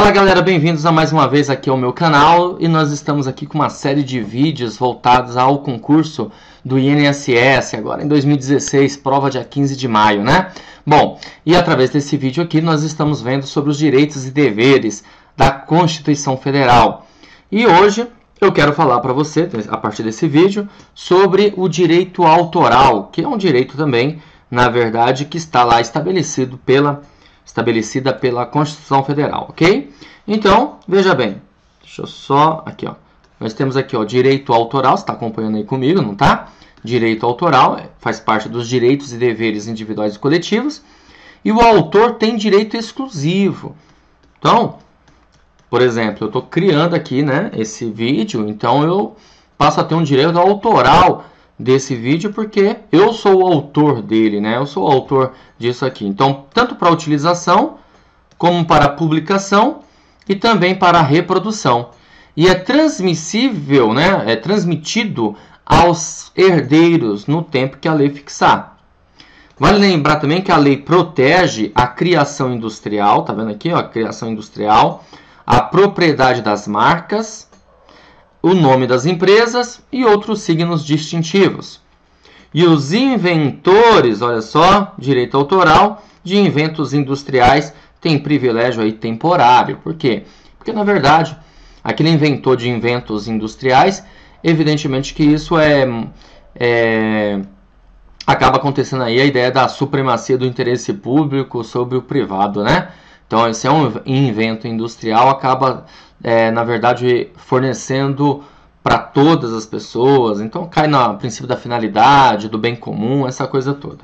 Fala galera, bem-vindos a mais uma vez aqui ao meu canal e nós estamos aqui com uma série de vídeos voltados ao concurso do INSS agora em 2016, prova dia 15 de maio, né? Bom, e através desse vídeo aqui nós estamos vendo sobre os direitos e deveres da Constituição Federal. E hoje eu quero falar para você, a partir desse vídeo, sobre o direito autoral, que é um direito também, na verdade, que está lá estabelecida pela Constituição Federal, ok? Então, veja bem, deixa eu só, aqui ó, nós temos aqui ó, direito autoral, você está acompanhando aí comigo, não tá? Direito autoral faz parte dos direitos e deveres individuais e coletivos, e o autor tem direito exclusivo. Então, por exemplo, eu estou criando aqui, né, esse vídeo, então eu passo a ter um direito autoral desse vídeo porque eu sou o autor dele, né? Eu sou o autor disso aqui. Então, tanto para utilização, como para publicação e também para reprodução. E é transmissível, né? É transmitido aos herdeiros no tempo que a lei fixar. Vale lembrar também que a lei protege a criação industrial, tá vendo aqui, ó, a criação industrial, a propriedade das marcas, o nome das empresas e outros signos distintivos. E os inventores, olha só, direito autoral de inventos industriais tem privilégio aí temporário. Por quê? Porque, na verdade, aquele inventor de inventos industriais, evidentemente que isso acaba acontecendo aí a ideia da supremacia do interesse público sobre o privado, né? Então, esse é um invento industrial, acaba, na verdade, fornecendo para todas as pessoas. Então, cai no princípio da finalidade, do bem comum, essa coisa toda.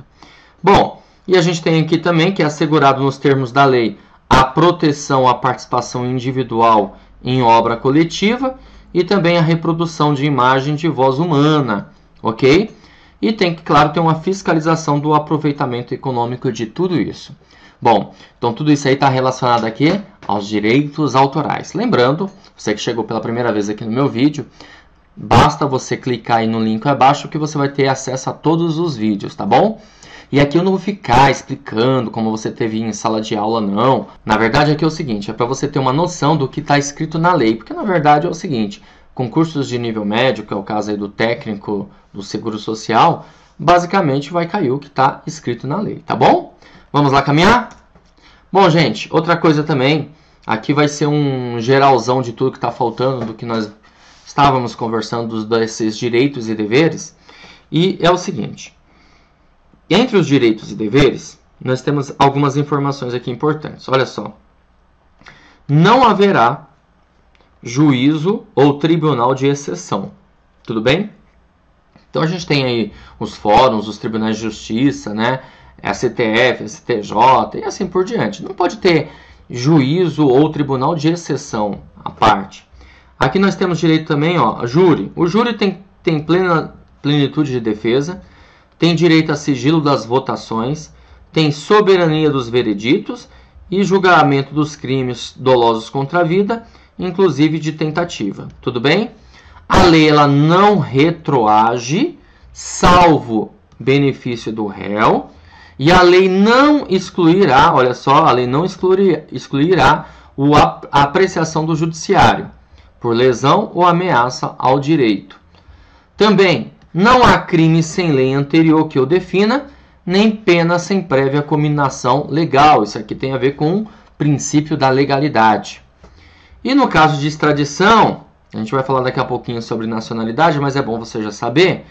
Bom, e a gente tem aqui também que é assegurado nos termos da lei a proteção à participação individual em obra coletiva e também a reprodução de imagem de voz humana, ok? E tem que, claro, ter uma fiscalização do aproveitamento econômico de tudo isso. Bom, então tudo isso aí está relacionado aqui aos direitos autorais. Lembrando, você que chegou pela primeira vez aqui no meu vídeo, basta você clicar aí no link abaixo que você vai ter acesso a todos os vídeos, tá bom? E aqui eu não vou ficar explicando como você teve em sala de aula, não. Na verdade aqui é o seguinte, é para você ter uma noção do que está escrito na lei. Porque na verdade é o seguinte, concursos de nível médio, que é o caso aí do técnico do Seguro Social, basicamente vai cair o que está escrito na lei, tá bom? Vamos lá caminhar? Bom, gente, outra coisa também, aqui vai ser um geralzão de tudo que está faltando, do que nós estávamos conversando, desses direitos e deveres. E é o seguinte, entre os direitos e deveres, nós temos algumas informações aqui importantes. Olha só, não haverá juízo ou tribunal de exceção, tudo bem? Então a gente tem aí os fóruns, os tribunais de justiça, né? STF, STJ e assim por diante. Não pode ter juízo ou tribunal de exceção à parte. Aqui nós temos direito também, ó, júri. O júri tem plena plenitude de defesa, tem direito a sigilo das votações, tem soberania dos vereditos e julgamento dos crimes dolosos contra a vida, inclusive de tentativa. Tudo bem? A lei ela não retroage, salvo benefício do réu. E a lei não excluirá, olha só, a lei não excluirá a apreciação do judiciário por lesão ou ameaça ao direito. Também não há crime sem lei anterior que o defina, nem pena sem prévia cominação legal. Isso aqui tem a ver com o princípio da legalidade. E no caso de extradição, a gente vai falar daqui a pouquinho sobre nacionalidade, mas é bom você já saber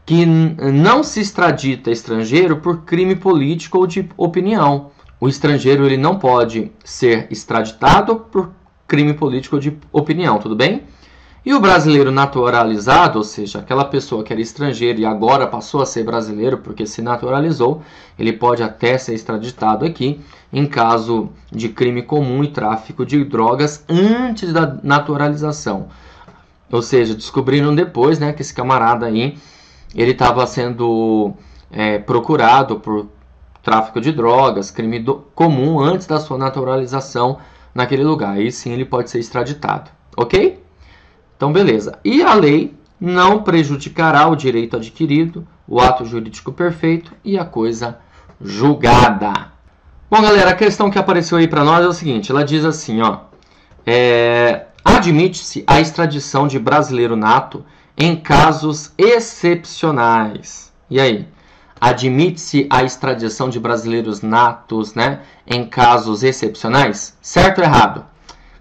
que não se extradita estrangeiro por crime político ou de opinião. O estrangeiro ele não pode ser extraditado por crime político ou de opinião, tudo bem? E o brasileiro naturalizado, ou seja, aquela pessoa que era estrangeira e agora passou a ser brasileiro porque se naturalizou, ele pode até ser extraditado aqui em caso de crime comum e tráfico de drogas antes da naturalização. Ou seja, descobriram depois, né, que esse camarada aí ele estava sendo procurado por tráfico de drogas, crime comum antes da sua naturalização naquele lugar. Aí sim ele pode ser extraditado, ok? Então beleza. E a lei não prejudicará o direito adquirido, o ato jurídico perfeito e a coisa julgada. Bom galera, a questão que apareceu aí para nós é o seguinte, ela diz assim, ó. Admite-se a extradição de brasileiro nato em casos excepcionais. E aí? Admite-se a extradição de brasileiros natos, né, em casos excepcionais? Certo ou errado?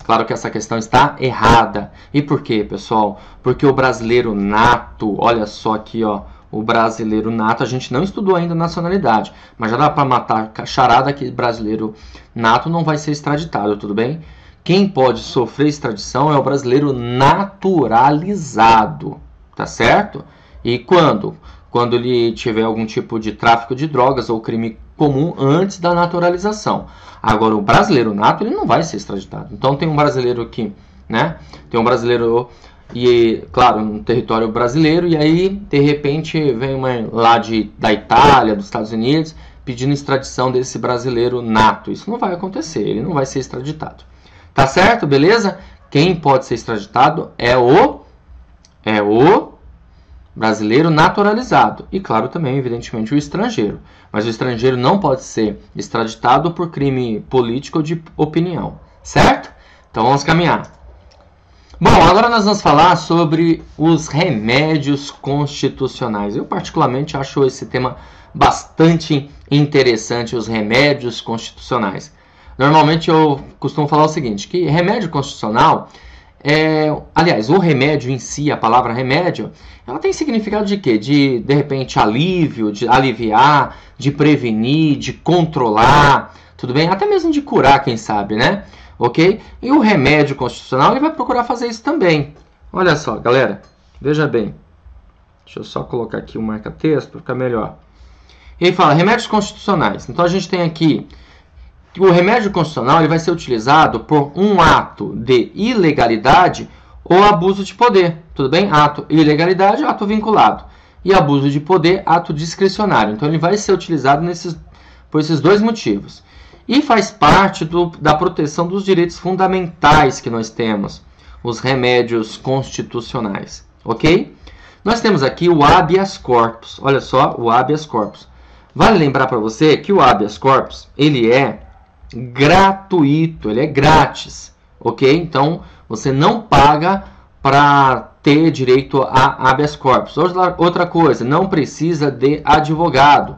Claro que essa questão está errada. E por quê, pessoal? Porque o brasileiro nato, olha só aqui, ó, o brasileiro nato, a gente não estudou ainda nacionalidade, mas já dá para matar a charada que brasileiro nato não vai ser extraditado, tudo bem? Quem pode sofrer extradição é o brasileiro naturalizado, tá certo? E quando? Quando ele tiver algum tipo de tráfico de drogas ou crime comum antes da naturalização. Agora, o brasileiro nato, ele não vai ser extraditado. Então, tem um brasileiro aqui, né? Tem um brasileiro, e claro, no território brasileiro, e aí, de repente, vem uma lá da Itália, dos Estados Unidos, pedindo extradição desse brasileiro nato. Isso não vai acontecer, ele não vai ser extraditado. Tá certo? Beleza? Quem pode ser extraditado é o brasileiro naturalizado. E, claro, também, evidentemente, o estrangeiro. Mas o estrangeiro não pode ser extraditado por crime político ou de opinião. Certo? Então, vamos caminhar. Bom, agora nós vamos falar sobre os remédios constitucionais. Eu, particularmente, acho esse tema bastante interessante, os remédios constitucionais. Normalmente, eu costumo falar o seguinte, que remédio constitucional... aliás, o remédio em si, a palavra remédio, ela tem significado de quê? De repente, alívio, de aliviar, de prevenir, de controlar, tudo bem? Até mesmo de curar, quem sabe, né? Ok? E o remédio constitucional, ele vai procurar fazer isso também. Olha só, galera, veja bem. Deixa eu só colocar aqui o marca-texto para ficar melhor. Ele fala remédios constitucionais. Então, a gente tem aqui... O remédio constitucional ele vai ser utilizado por um ato de ilegalidade ou abuso de poder. Tudo bem? Ato ilegalidade, ato vinculado. E abuso de poder, ato discricionário. Então, ele vai ser utilizado por esses dois motivos. E faz parte da proteção dos direitos fundamentais que nós temos, os remédios constitucionais. Ok? Nós temos aqui o habeas corpus. Olha só, o habeas corpus. Vale lembrar para você que o habeas corpus, ele é gratuito, ele é grátis, ok? Então, você não paga para ter direito a habeas corpus. Outra coisa, não precisa de advogado.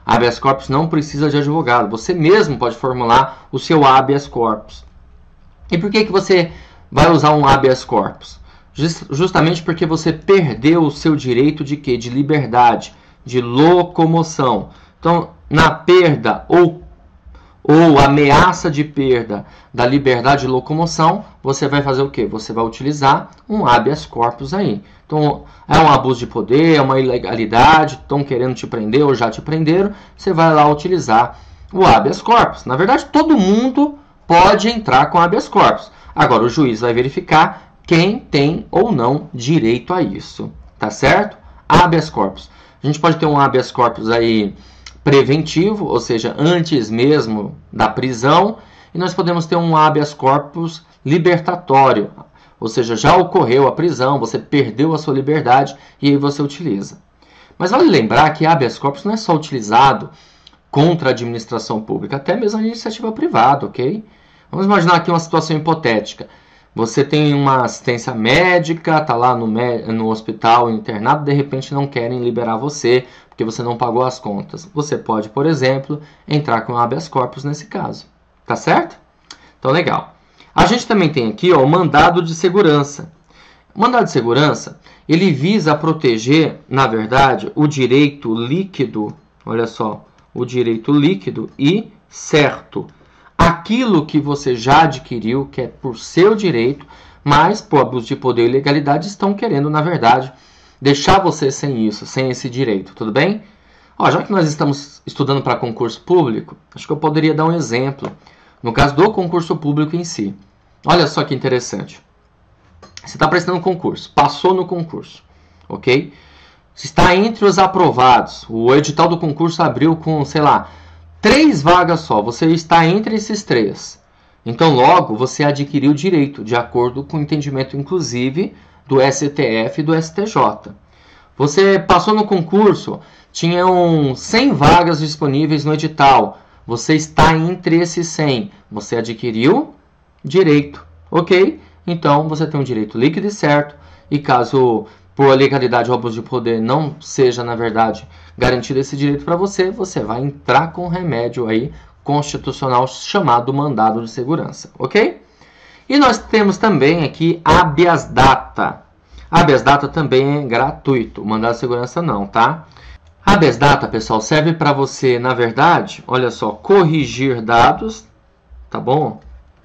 Habeas corpus não precisa de advogado. Você mesmo pode formular o seu habeas corpus. E por que você vai usar um habeas corpus? Justamente porque você perdeu o seu direito de quê? De liberdade, de locomoção. Então, na perda ou ameaça de perda da liberdade de locomoção, você vai fazer o quê? Você vai utilizar um habeas corpus aí. Então, é um abuso de poder, é uma ilegalidade, estão querendo te prender ou já te prenderam, você vai lá utilizar o habeas corpus. Na verdade, todo mundo pode entrar com habeas corpus. Agora, o juiz vai verificar quem tem ou não direito a isso. Tá certo? Habeas corpus. A gente pode ter um habeas corpus aí preventivo, ou seja, antes mesmo da prisão, e nós podemos ter um habeas corpus libertatório, ou seja, já ocorreu a prisão, você perdeu a sua liberdade e aí você utiliza. Mas vale lembrar que habeas corpus não é só utilizado contra a administração pública, até mesmo a iniciativa privada, ok? Vamos imaginar aqui uma situação hipotética. Você tem uma assistência médica, está lá no hospital internado, de repente não querem liberar você, porque você não pagou as contas. Você pode, por exemplo, entrar com habeas corpus nesse caso. Tá certo? Então, legal. A gente também tem aqui o mandado de segurança. O mandado de segurança, ele visa proteger, na verdade, o direito líquido, olha só, o direito líquido e certo. Aquilo que você já adquiriu, que é por seu direito, mas por abuso de poder e ilegalidade estão querendo, na verdade, deixar você sem isso, sem esse direito, tudo bem? Ó, já que nós estamos estudando para concurso público, acho que eu poderia dar um exemplo, no caso do concurso público em si. Olha só que interessante. Você está prestando concurso, passou no concurso, ok? Você está entre os aprovados, o edital do concurso abriu com, sei lá, 3 vagas só, você está entre esses 3. Então, logo, você adquiriu o direito, de acordo com o entendimento, inclusive, do STF e do STJ. Você passou no concurso, tinham 100 vagas disponíveis no edital. Você está entre esses 100. Você adquiriu direito, Ok? Então, você tem um direito líquido e certo, e caso por legalidade ou abuso de poder não seja, na verdade, garantido esse direito para você, você vai entrar com um remédio aí constitucional chamado mandado de segurança, ok? E nós temos também aqui habeas data. Habeas data também é gratuito, mandado de segurança não, tá? Habeas data, pessoal, serve para você, na verdade, olha só, corrigir dados, tá bom?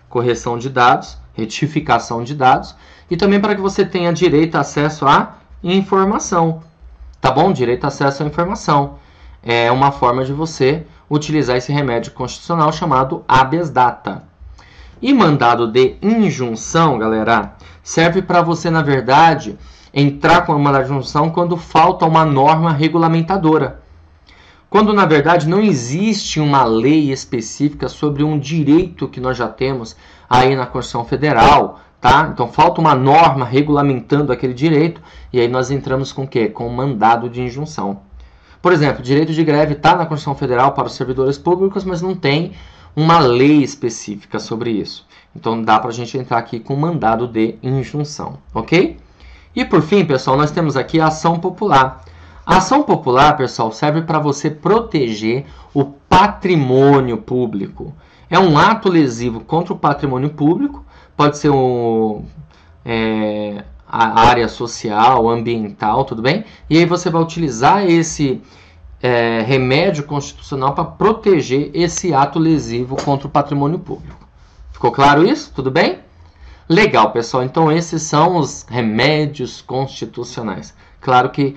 Correção de dados, retificação de dados, e também para que você tenha direito a acesso à informação, tá bom? Direito a acesso à informação. É uma forma de você utilizar esse remédio constitucional chamado habeas data. E mandado de injunção, galera, serve para você, na verdade, entrar com a mandado de injunção quando falta uma norma regulamentadora. Quando, na verdade, não existe uma lei específica sobre um direito que nós já temos aí na Constituição Federal, tá? Então, falta uma norma regulamentando aquele direito e aí nós entramos com o quê? Com o mandado de injunção. Por exemplo, o direito de greve está na Constituição Federal para os servidores públicos, mas não tem uma lei específica sobre isso. Então, dá para a gente entrar aqui com o mandado de injunção, ok? E, por fim, pessoal, nós temos aqui a ação popular. A ação popular, pessoal, serve para você proteger o patrimônio público. É um ato lesivo contra o patrimônio público, pode ser a área social, ambiental, tudo bem? E aí você vai utilizar esse remédio constitucional para proteger esse ato lesivo contra o patrimônio público. Ficou claro isso? Tudo bem? Legal, pessoal. Então, esses são os remédios constitucionais. Claro que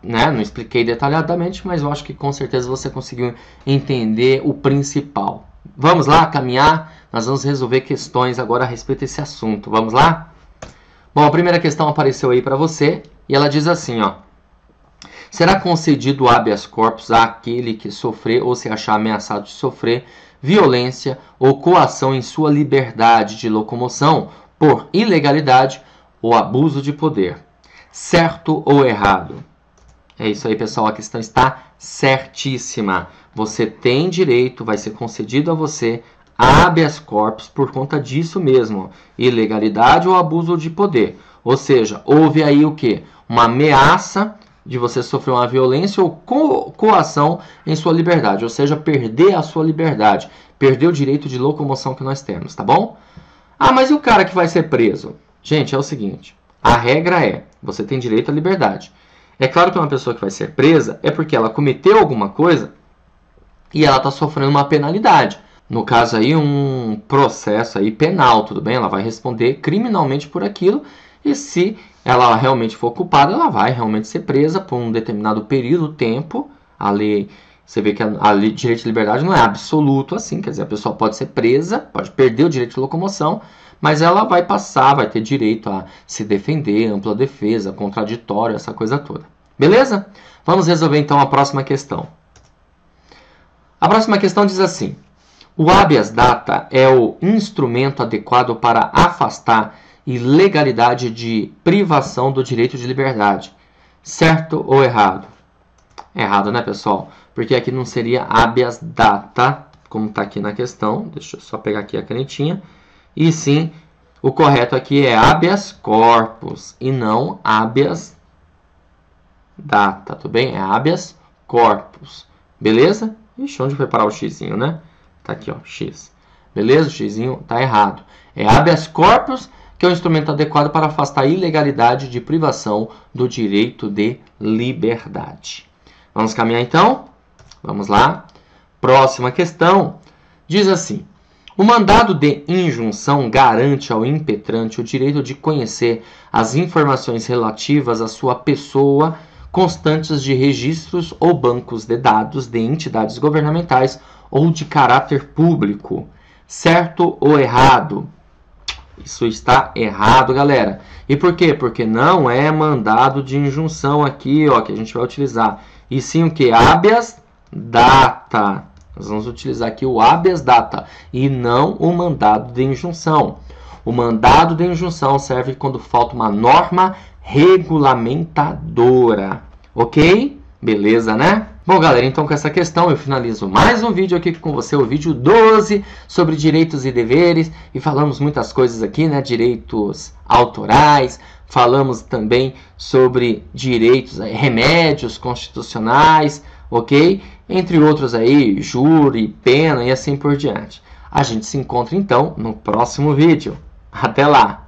não expliquei detalhadamente, mas eu acho que com certeza você conseguiu entender o principal. Vamos lá caminhar? Nós vamos resolver questões agora a respeito desse assunto. Vamos lá? Bom, a primeira questão apareceu aí para você e ela diz assim, ó. Será concedido habeas corpus àquele que sofrer ou se achar ameaçado de sofrer violência ou coação em sua liberdade de locomoção por ilegalidade ou abuso de poder? Certo ou errado? É isso aí, pessoal. A questão está certíssima. Você tem direito, vai ser concedido a você habeas corpus por conta disso mesmo. Ilegalidade ou abuso de poder. Ou seja, houve aí o quê? Uma ameaça de você sofrer uma violência ou coação em sua liberdade. Ou seja, perder a sua liberdade. Perder o direito de locomoção que nós temos, tá bom? Ah, mas e o cara que vai ser preso? Gente, é o seguinte. A regra é, você tem direito à liberdade. É claro que uma pessoa que vai ser presa é porque ela cometeu alguma coisa e ela está sofrendo uma penalidade. No caso aí, um processo aí penal, tudo bem? Ela vai responder criminalmente por aquilo e se ela realmente for culpada, ela vai realmente ser presa por um determinado período, tempo. A lei, você vê que a lei de direito de liberdade não é absoluto assim, quer dizer, a pessoa pode ser presa, pode perder o direito de locomoção, mas ela vai passar, vai ter direito a se defender, ampla defesa, contraditório, essa coisa toda. Beleza? Vamos resolver então a próxima questão. A próxima questão diz assim: o habeas data é o instrumento adequado para afastar ilegalidade de privação do direito de liberdade. Certo ou errado? Errado, né, pessoal? Porque aqui não seria habeas data, como está aqui na questão. Deixa eu só pegar aqui a canetinha. E sim, o correto aqui é habeas corpus e não habeas data, tudo bem? É habeas corpus, beleza? Ixi, onde foi parar o xizinho, né? Tá aqui, ó, x. Beleza? O xizinho tá errado. É habeas corpus, que é o instrumento adequado para afastar a ilegalidade de privação do direito de liberdade. Vamos caminhar então? Vamos lá. Próxima questão diz assim: o mandado de injunção garante ao impetrante o direito de conhecer as informações relativas à sua pessoa, constantes de registros ou bancos de dados de entidades governamentais ou de caráter público. Certo ou errado? Isso está errado, galera. E por quê? Porque não é mandado de injunção aqui, ó, que a gente vai utilizar. E sim o que? Habeas data. Nós vamos utilizar aqui o habeas data e não o mandado de injunção. O mandado de injunção serve quando falta uma norma regulamentadora. Ok? Beleza, né? Bom, galera, então com essa questão eu finalizo mais um vídeo aqui com você, o vídeo 12 sobre direitos e deveres, e falamos muitas coisas aqui, né, direitos autorais, falamos também sobre direitos, remédios constitucionais, ok? Entre outros aí, júri, pena e assim por diante. A gente se encontra então no próximo vídeo. Até lá!